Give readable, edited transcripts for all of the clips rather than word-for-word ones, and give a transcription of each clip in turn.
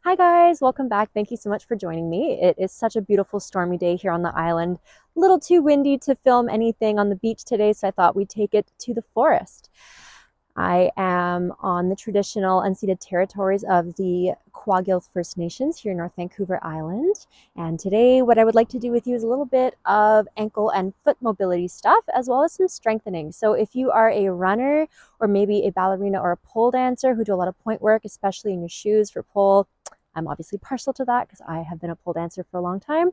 Hi guys, welcome back. Thank you so much for joining me. It is such a beautiful stormy day here on the island. A little too windy to film anything on the beach today, so I thought we'd take it to the forest. I am on the traditional unceded territories of the Kwagil First Nations here in North Vancouver Island. And today what I would like to do with you is a little bit of ankle and foot mobility stuff, as well as some strengthening. So if you are a runner or maybe a ballerina or a pole dancer who do a lot of point work, especially in your shoes for pole, I'm obviously partial to that because I have been a pole dancer for a long time.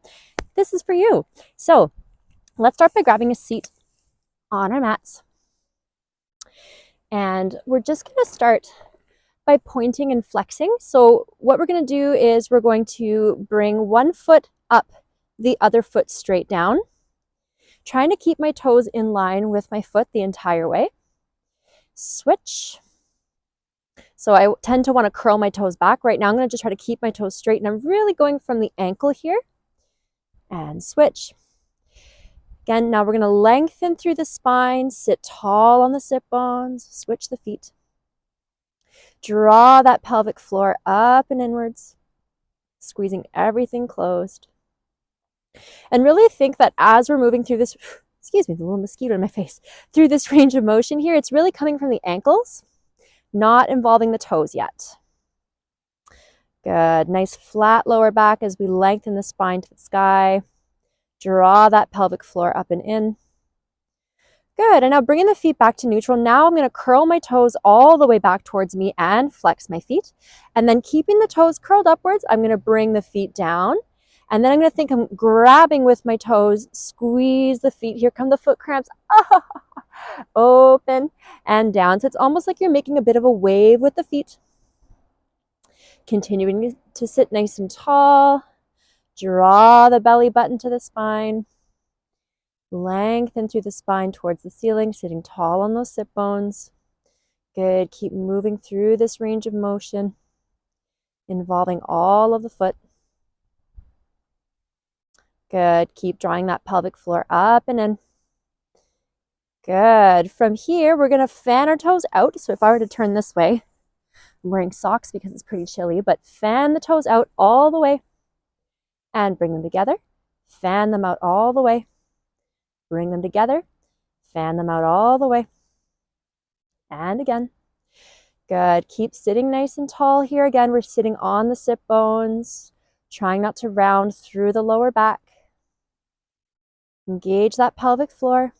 This is for you. So let's start by grabbing a seat on our mats. And we're just going to start by pointing and flexing. So what we're going to do is we're going to bring one foot up, the other foot straight down, trying to keep my toes in line with my foot the entire way. Switch. So I tend to want to curl my toes back. Right now I'm going to just try to keep my toes straight, and I'm really going from the ankle here. And switch. Again, now we're going to lengthen through the spine, sit tall on the sit bones, switch the feet. Draw that pelvic floor up and inwards, squeezing everything closed. And really think that as we're moving through this, excuse me, the little mosquito in my face, through this range of motion here, it's really coming from the ankles, not involving the toes yet. Good. Nice flat lower back as we lengthen the spine to the sky. Draw that pelvic floor up and in. Good. And now bringing the feet back to neutral. Now I'm going to curl my toes all the way back towards me and flex my feet. And then keeping the toes curled upwards, I'm going to bring the feet down. And then I'm going to think I'm grabbing with my toes, squeeze the feet. Here come the foot cramps. Open and down. So it's almost like you're making a bit of a wave with the feet. Continuing to sit nice and tall. Draw the belly button to the spine. Lengthen through the spine towards the ceiling, sitting tall on those sit bones. Good. Keep moving through this range of motion, involving all of the foot. Good. Keep drawing that pelvic floor up and in. Good. From here, we're going to fan our toes out. So if I were to turn this way, I'm wearing socks because it's pretty chilly, but fan the toes out all the way and bring them together. Fan them out all the way. Bring them together. Fan them out all the way. And again. Good. Keep sitting nice and tall here. Again, we're sitting on the sit bones, trying not to round through the lower back. Engage that pelvic floor.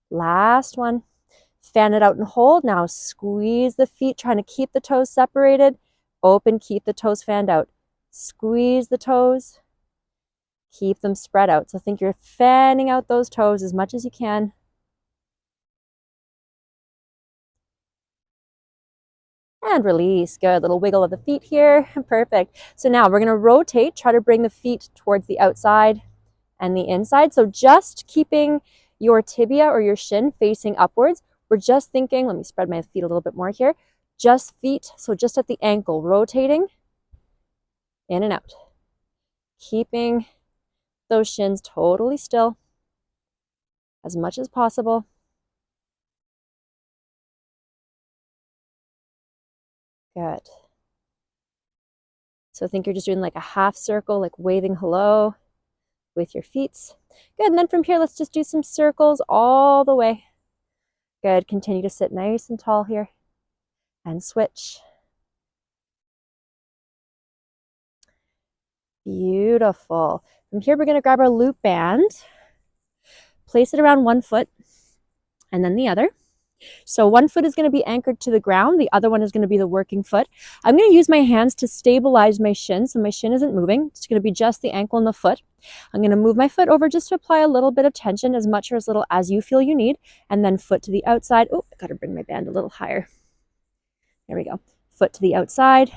Last one. Fan it out and hold. Now squeeze the feet, trying to keep the toes separated. Open, keep the toes fanned out. Squeeze the toes. Keep them spread out. So think you're fanning out those toes as much as you can. And release. Good. Little wiggle of the feet here. Perfect. So now we're going to rotate. Try to bring the feet towards the outside and the inside. So just keeping your tibia or your shin facing upwards. We're just thinking, let me spread my feet a little bit more here. Just feet. So just at the ankle, rotating in and out. Keeping those shins totally still as much as possible. Good. So think you're just doing like a half circle, like waving hello with your feet. Good. And then from here, let's just do some circles all the way. Good. Continue to sit nice and tall here and switch. Beautiful. From here, we're going to grab our loop band, place it around one foot and then the other. So one foot is going to be anchored to the ground. The other one is going to be the working foot. I'm going to use my hands to stabilize my shin. So my shin isn't moving. It's going to be just the ankle and the foot. I'm going to move my foot over just to apply a little bit of tension, as much or as little as you feel you need. And then foot to the outside. Oh, I got to bring my band a little higher. There we go. Foot to the outside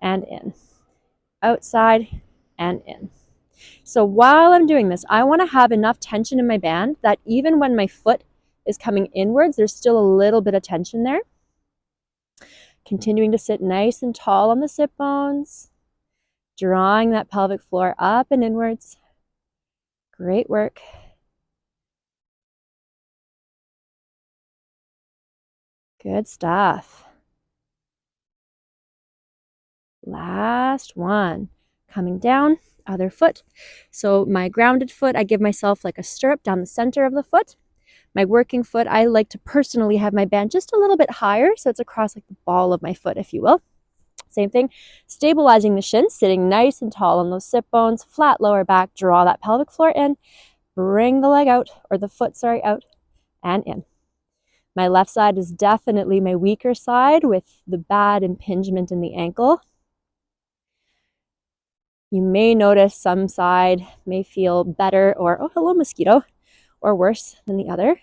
and in. Outside and in. So while I'm doing this, I want to have enough tension in my band that even when my foot is coming inwards, there's still a little bit of tension there. Continuing to sit nice and tall on the sit bones, drawing that pelvic floor up and inwards. Great work. Good stuff. Last one. Coming down, other foot. So my grounded foot, I give myself like a stirrup down the center of the foot. My working foot, I like to personally have my band just a little bit higher, so it's across like the ball of my foot, if you will. Same thing, stabilizing the shins, sitting nice and tall on those sit bones, flat lower back, draw that pelvic floor in, bring the leg out, or the foot, sorry, out and in. My left side is definitely my weaker side with the bad impingement in the ankle. You may notice some side may feel better or, oh, hello, mosquito, or worse than the other.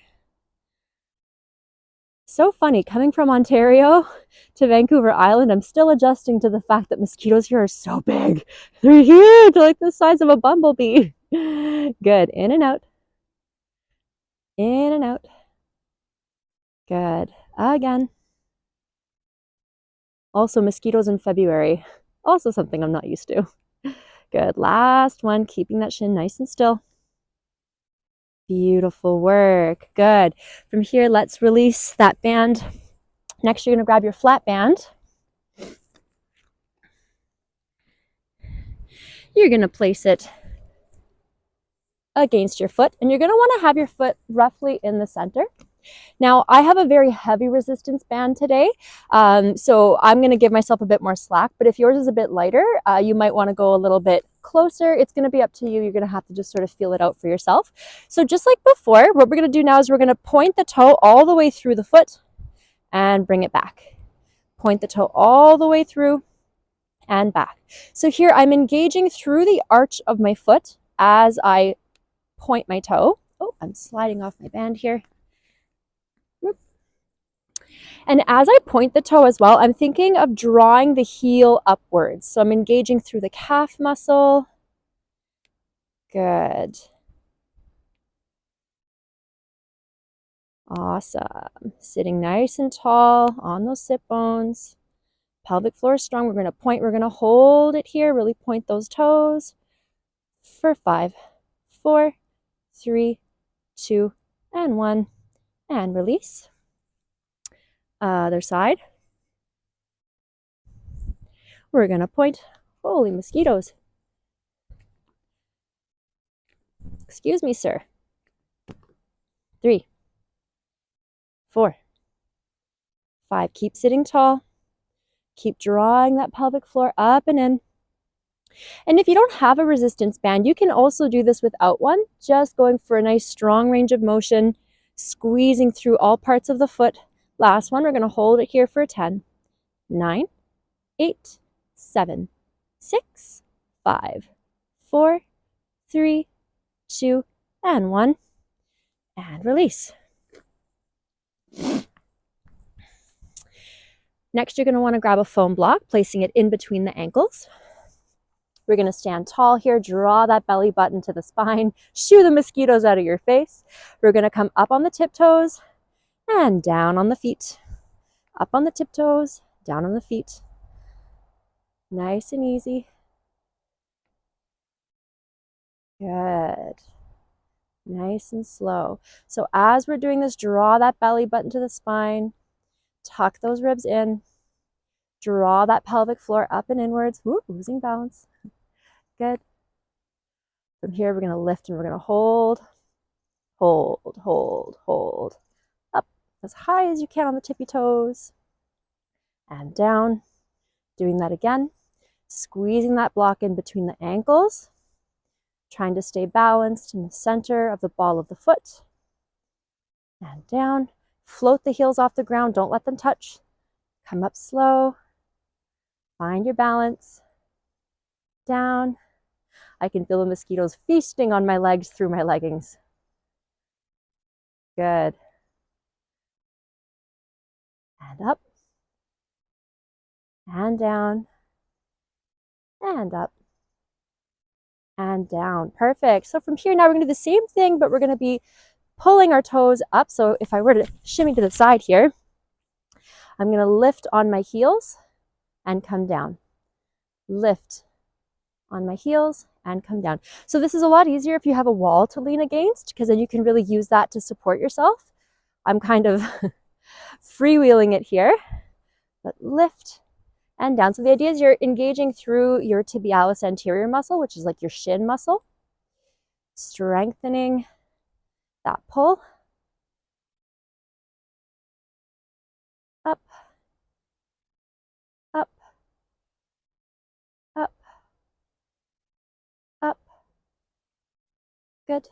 So funny, coming from Ontario to Vancouver Island, I'm still adjusting to the fact that mosquitoes here are so big. They're huge, like the size of a bumblebee. Good, in and out. In and out. Good, again. Also, mosquitoes in February, also something I'm not used to. Good, last one, keeping that shin nice and still. Beautiful work, good. From here, let's release that band. Next, you're gonna grab your flat band. You're gonna place it against your foot, and you're gonna wanna have your foot roughly in the center. Now, I have a very heavy resistance band today, so I'm going to give myself a bit more slack, but if yours is a bit lighter, you might want to go a little bit closer. It's going to be up to you. You're going to have to just sort of feel it out for yourself. So just like before, what we're going to do now is we're going to point the toe all the way through the foot and bring it back. Point the toe all the way through and back. So here I'm engaging through the arch of my foot as I point my toe. Oh, I'm sliding off my band here. And as I point the toe as well, I'm thinking of drawing the heel upwards. So I'm engaging through the calf muscle. Good. Awesome. Sitting nice and tall on those sit bones. Pelvic floor is strong. We're going to point. We're going to hold it here. Really point those toes for 5, 4, 3, 2, and 1. And release. Other side. We're going to point. Holy mosquitoes. Excuse me, sir. 3, 4, 5. Keep sitting tall. Keep drawing that pelvic floor up and in. And if you don't have a resistance band, you can also do this without one, just going for a nice strong range of motion, squeezing through all parts of the foot. Last one, we're going to hold it here for 10, 9, 8, 7, 6, 5, 4, 3, 2, and 1. And release. Next, you're going to want to grab a foam block, placing it in between the ankles. We're going to stand tall here, draw that belly button to the spine, shoo the mosquitoes out of your face. We're going to come up on the tiptoes and down on the feet. Up on the tiptoes, down on the feet. Nice and easy. Good. Nice and slow. So as we're doing this, draw that belly button to the spine. Tuck those ribs in. Draw that pelvic floor up and inwards. Woo, losing balance. Good. From here, we're going to lift and we're going to hold. Hold, hold, hold. Up as high as you can on the tippy toes. And down. Doing that again. Squeezing that block in between the ankles. Trying to stay balanced in the center of the ball of the foot. And down. Float the heels off the ground. Don't let them touch. Come up slow. Find your balance. Down. I can feel the mosquitoes feasting on my legs through my leggings. Good. And up. And down. And up. And down. Perfect. So from here now we're going to do the same thing, but we're going to be pulling our toes up. So if I were to shimmy to the side here, I'm going to lift on my heels and come down. Lift on my heels and come down. So this is a lot easier if you have a wall to lean against, because then you can really use that to support yourself. I'm kind of freewheeling it here, but lift and down. So the idea is you're engaging through your tibialis anterior muscle, which is like your shin muscle, strengthening that pull. Up, up, up, up. Good.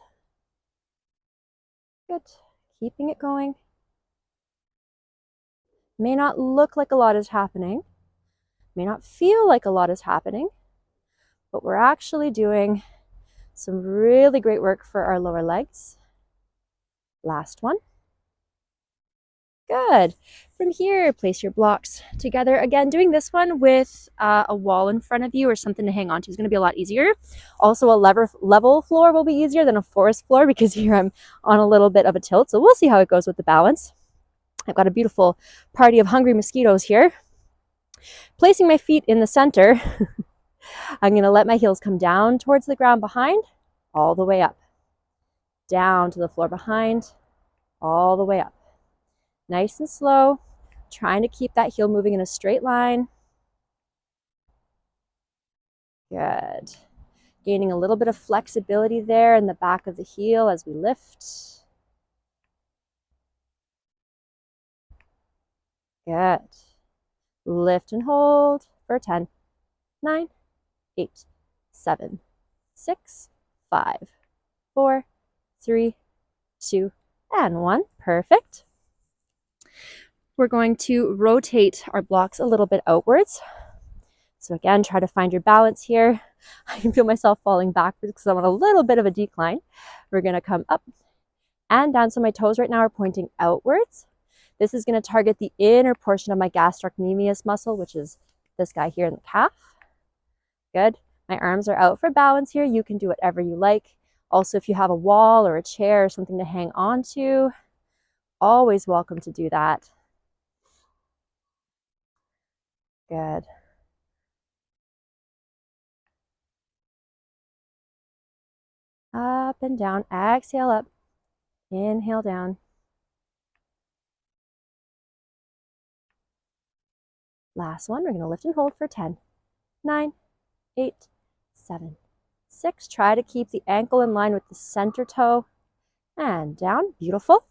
Good. Keeping it going. May not look like a lot is happening, may not feel like a lot is happening, but we're actually doing some really great work for our lower legs. Last one. Good. From here, place your blocks together. Again, doing this one with a wall in front of you or something to hang on to is going to be a lot easier. Also, a level floor will be easier than a forest floor because here I'm on a little bit of a tilt. So we'll see how it goes with the balance. I've got a beautiful party of hungry mosquitoes here. Placing my feet in the center, I'm going to let my heels come down towards the ground behind, all the way up. Down to the floor behind, all the way up. Nice and slow, trying to keep that heel moving in a straight line. Good. Gaining a little bit of flexibility there in the back of the heel as we lift. Good. Lift and hold for 10, 9, 8, 7, 6, 5, 4, 3, 2, and 1. Perfect. We're going to rotate our blocks a little bit outwards. So again, try to find your balance here. I can feel myself falling backwards because I'm on a little bit of a decline. We're going to come up and down. So my toes right now are pointing outwards. This is going to target the inner portion of my gastrocnemius muscle, which is this guy here in the calf. Good. My arms are out for balance here. You can do whatever you like. Also, if you have a wall or a chair or something to hang on to, always welcome to do that. Good. Up and down. Exhale up. Inhale down. Last one. We're going to lift and hold for 10, 9, 8, 7, 6. Try to keep the ankle in line with the center toe. And down. Beautiful.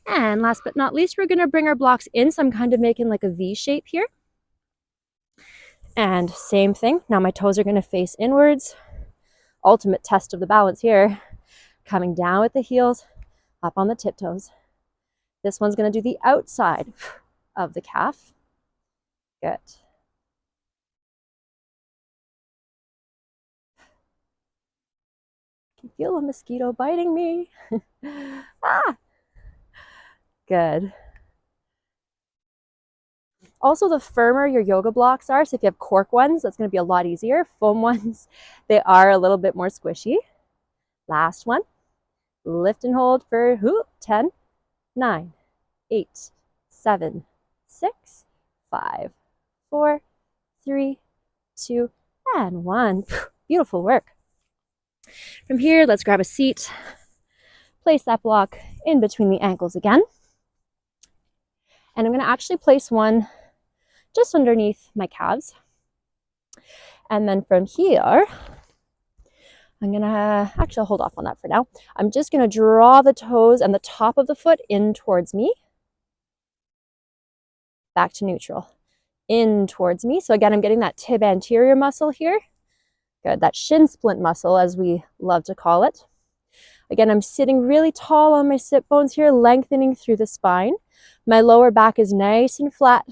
And last but not least, we're going to bring our blocks in. So I'm kind of making like a V shape here. And same thing. Now my toes are going to face inwards. Ultimate test of the balance here. Coming down with the heels, up on the tiptoes. This one's going to do the outside of the calf. Good. I can feel a mosquito biting me. Ah! Good. Also, the firmer your yoga blocks are, so if you have cork ones, that's going to be a lot easier. Foam ones, they are a little bit more squishy. Last one. Lift and hold for 10, 9, 8, 7, 6, 5, 4, 3, 2, and 1. Beautiful work. From here, let's grab a seat. Place that block in between the ankles again. And I'm going to actually place one just underneath my calves. And then from here, I'm going to, actually I'll hold off on that for now. I'm just going to draw the toes and the top of the foot in towards me. Back to neutral. In towards me. So again, I'm getting that tib anterior muscle here. Good, that shin splint muscle, as we love to call it. Again, I'm sitting really tall on my sit bones here, lengthening through the spine. My lower back is nice and flat.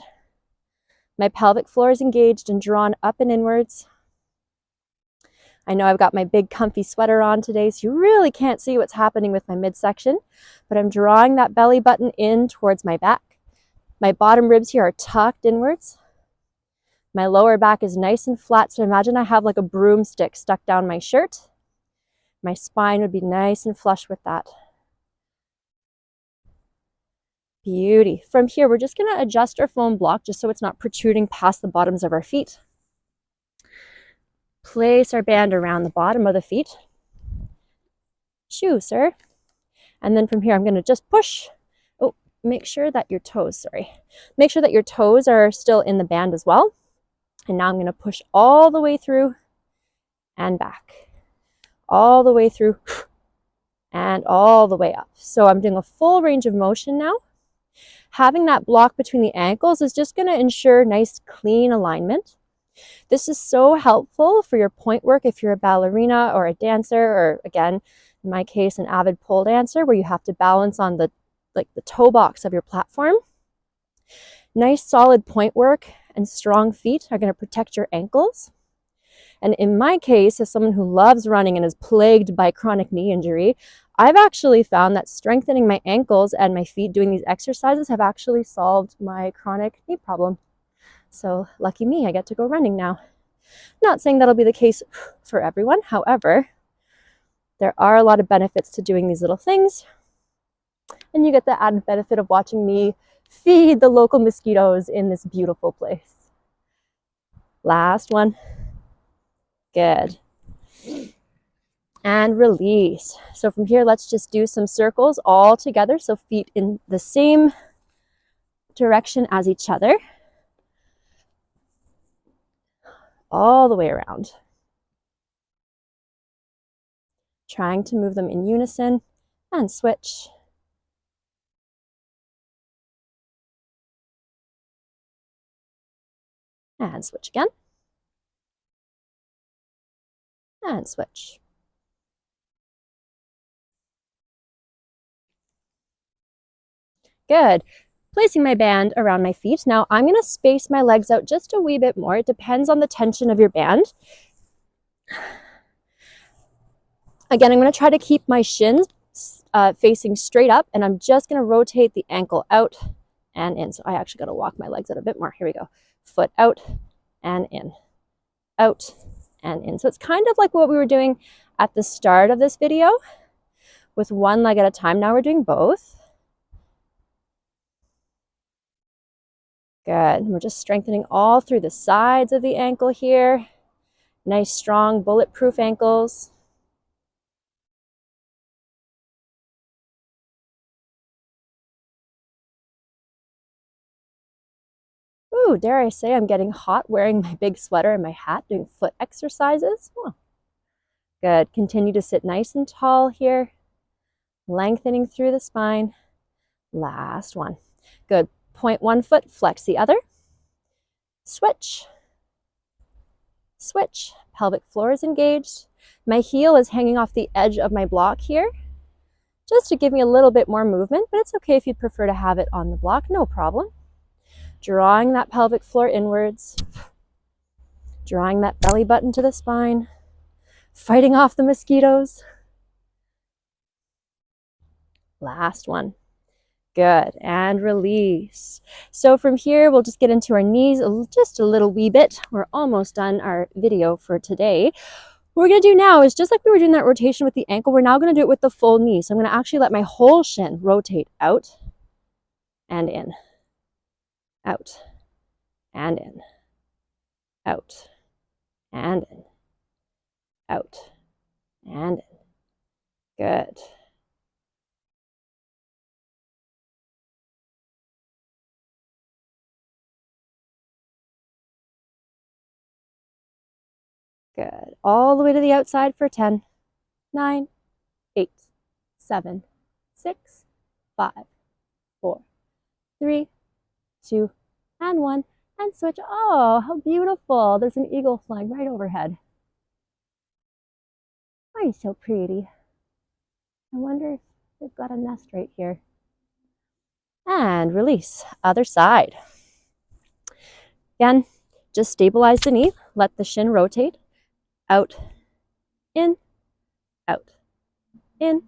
My pelvic floor is engaged and drawn up and inwards. I know I've got my big comfy sweater on today, so you really can't see what's happening with my midsection, but I'm drawing that belly button in towards my back. My bottom ribs here are tucked inwards. My lower back is nice and flat, so imagine I have like a broomstick stuck down my shirt. My spine would be nice and flush with that. Beauty. From here, we're just going to adjust our foam block just so it's not protruding past the bottoms of our feet. Place our band around the bottom of the feet. Shoo, sir. And then from here, I'm going to just push. Oh, make sure that your toes, make sure that your toes are still in the band as well. And now I'm going to push all the way through and back, all the way through and all the way up. So I'm doing a full range of motion now. Having that block between the ankles is just going to ensure nice, clean alignment. This is so helpful for your point work if you're a ballerina or a dancer, or again, in my case, an avid pole dancer where you have to balance on the toe box of your platform. Nice solid point work and strong feet are going to protect your ankles. And in my case, as someone who loves running and is plagued by chronic knee injury, I've actually found that strengthening my ankles and my feet doing these exercises have actually solved my chronic knee problem. So lucky me, I get to go running now. Not saying that'll be the case for everyone. However, there are a lot of benefits to doing these little things. And you get the added benefit of watching me feed the local mosquitoes in this beautiful place. Last one. Good. And release. So from here, let's just do some circles all together. So feet in the same direction as each other. All the way around. Trying to move them in unison and switch. And switch again. And switch. Good. Placing my band around my feet. Now I'm going to space my legs out just a wee bit more. It depends on the tension of your band. Again, I'm going to try to keep my shins facing straight up, and I'm just going to rotate the ankle out and in. So I actually got to walk my legs out a bit more. Here we go. Foot out and in. Out and in. So it's kind of like what we were doing at the start of this video with one leg at a time. Now we're doing both. Good. We're just strengthening all through the sides of the ankle here. Nice, strong, bulletproof ankles. Ooh, dare I say I'm getting hot wearing my big sweater and my hat doing foot exercises. Oh. Good. Continue to sit nice and tall here. Lengthening through the spine. Last one. Good. Point one foot, flex the other. Switch. Switch. Pelvic floor is engaged. My heel is hanging off the edge of my block here, just to give me a little bit more movement, but it's okay if you'd prefer to have it on the block, no problem. Drawing that pelvic floor inwards. Drawing that belly button to the spine. Fighting off the mosquitoes. Last one. Good. And release. So from here, we'll just get into our knees just a little wee bit. We're almost done our video for today. What we're going to do now is just like we were doing that rotation with the ankle, we're now going to do it with the full knee. So I'm going to actually let my whole shin rotate out and in. Out and in. Out and in. Out and in. Good. Good. All the way to the outside for 10, 9, 8, 7, 6, 5, 4, 3, 2, and 1, and switch. Oh, how beautiful. There's an eagle flying right overhead. Oh, he's so pretty. I wonder if they've got a nest right here. And release. Other side. Again, just stabilize the knee. Let the shin rotate. Out, in, out, in,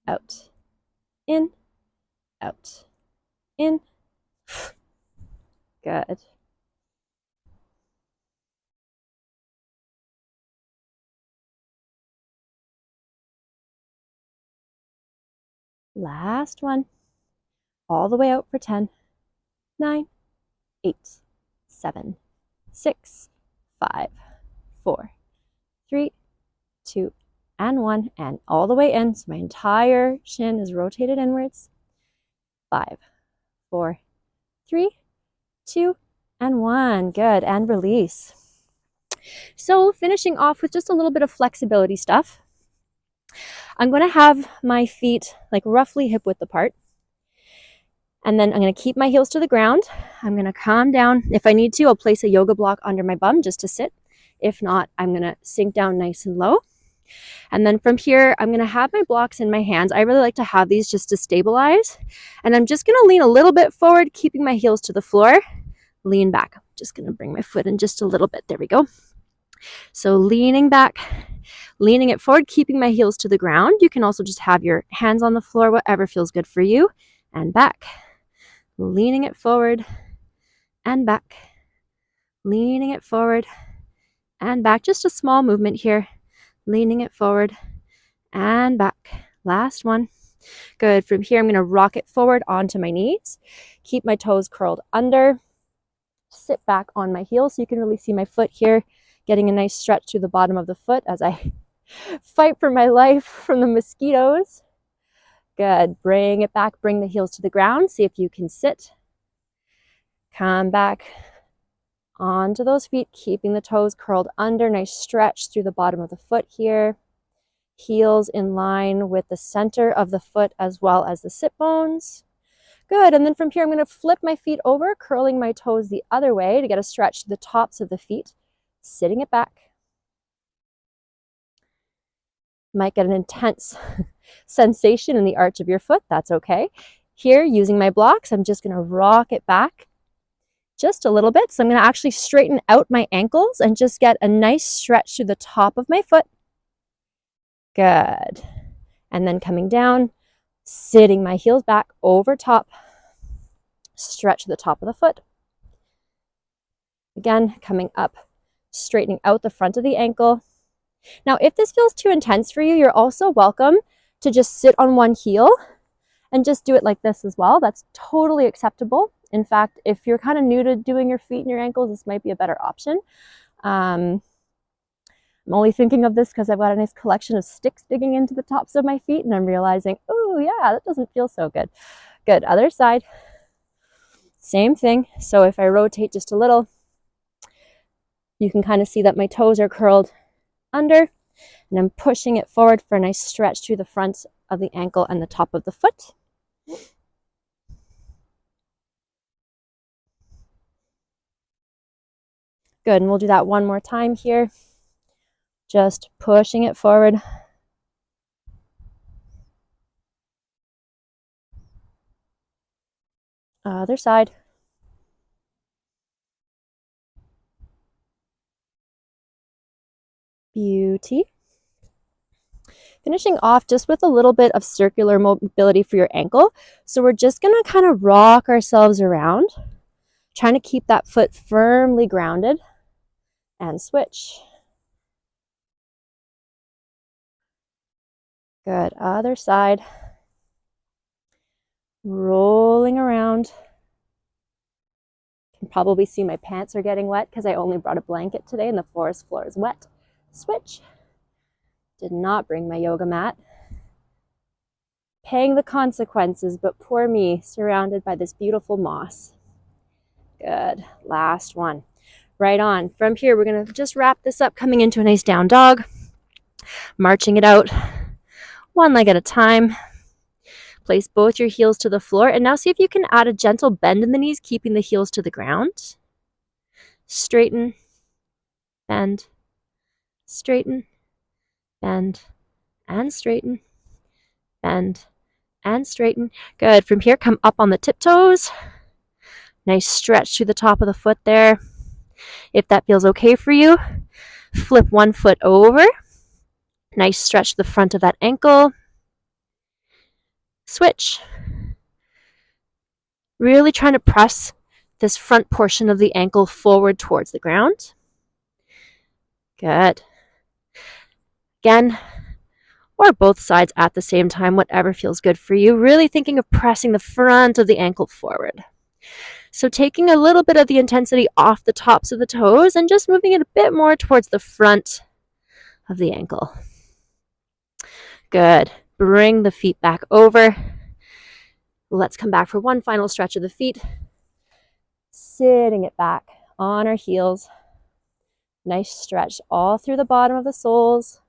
out, in, out, in. Good. Last one. All the way out for 10, 9, 8, 7, 6, 5, 4, 3, 2, and 1, and all the way in. So my entire shin is rotated inwards. 5, 4, 3, 2, and 1. Good. And release. So finishing off with just a little bit of flexibility stuff. I'm going to have my feet like roughly hip width apart. And then I'm going to keep my heels to the ground. I'm going to calm down. If I need to, I'll place a yoga block under my bum just to sit. If not, I'm going to sink down nice and low. And then from here, I'm going to have my blocks in my hands. I really like to have these just to stabilize. And I'm just going to lean a little bit forward, keeping my heels to the floor. Lean back. I'm just going to bring my foot in just a little bit. There we go. So leaning back, leaning it forward, keeping my heels to the ground. You can also just have your hands on the floor, whatever feels good for you. And back. Leaning it forward and back. Leaning it forward and back. Just a small movement here. Leaning it forward and back. Last one. Good. From here, I'm going to rock it forward onto my knees. Keep my toes curled under. Sit back on my heels so you can really see my foot here. Getting a nice stretch through the bottom of the foot as I fight for my life from the mosquitoes. Good. Bring it back. Bring the heels to the ground. See if you can sit. Come back onto those feet, keeping the toes curled under. Nice stretch through the bottom of the foot here. Heels in line with the center of the foot as well as the sit bones. Good. And then from here, I'm going to flip my feet over, curling my toes the other way to get a stretch to the tops of the feet. Sitting it back. Might get an intense sensation in the arch of your foot. That's okay. Here, using my blocks, I'm just going to rock it back just a little bit. So I'm going to actually straighten out my ankles and just get a nice stretch through the top of my foot. Good. And then coming down, sitting my heels back over top. Stretch the top of the foot. Again, coming up, straightening out the front of the ankle. Now, if this feels too intense for you, you're also welcome to just sit on one heel and just do it like this as well. That's totally acceptable. In fact, if you're kind of new to doing your feet and your ankles, this might be a better option. I'm only thinking of this because I've got a nice collection of sticks digging into the tops of my feet, and I'm realizing, oh yeah, that doesn't feel so good. Good, other side. Same thing. So if I rotate just a little, you can kind of see that my toes are curled under, and I'm pushing it forward for a nice stretch through the front of the ankle and the top of the foot. Good, and we'll do that one more time here. Just pushing it forward. Other side. Beauty. Finishing off just with a little bit of circular mobility for your ankle. So we're just going to kind of rock ourselves around, trying to keep that foot firmly grounded, and switch. Good. Other side. Rolling around. You can probably see my pants are getting wet because I only brought a blanket today and the forest floor is wet. Switch. Did not bring my yoga mat. Paying the consequences, but poor me, surrounded by this beautiful moss. Good. Last one. Right on. From here, we're going to just wrap this up, coming into a nice down dog. Marching it out one leg at a time. Place both your heels to the floor. And now see if you can add a gentle bend in the knees, keeping the heels to the ground. Straighten, bend, straighten, bend, and straighten, bend, and straighten. Good. From here, come up on the tiptoes. Nice stretch through the top of the foot there. If that feels okay for you, flip one foot over. Nice stretch to the front of that ankle. Switch. Really trying to press this front portion of the ankle forward towards the ground. Good. Again, or both sides at the same time, whatever feels good for you. Really thinking of pressing the front of the ankle forward. So taking a little bit of the intensity off the tops of the toes and just moving it a bit more towards the front of the ankle. Good. Bring the feet back over. Let's come back for one final stretch of the feet. Sitting it back on our heels. Nice stretch all through the bottom of the soles.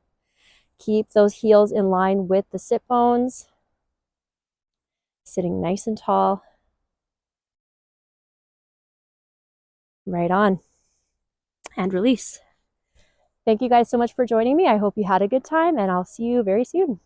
Keep those heels in line with the sit bones. Sitting nice and tall. Right on. And release. Thank you guys so much for joining me. I hope you had a good time, and I'll see you very soon.